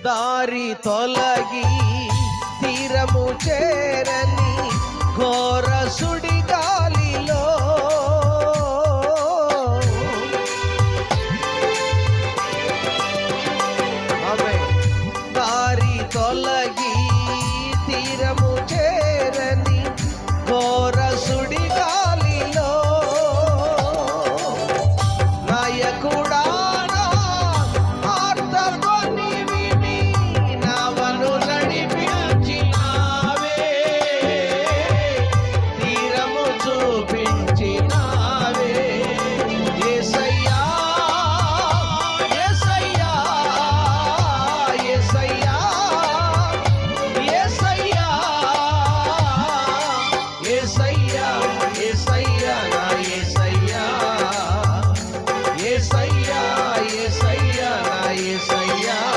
దారి తొలగి తీరము చేరని ఘోర సుడిగాలిలో దారి తొలగి తీరము చేరని ఘోర సుడిగాలిలో నాయకుడా యేసయ్యా యేసయ్యా నా యేసయ్యా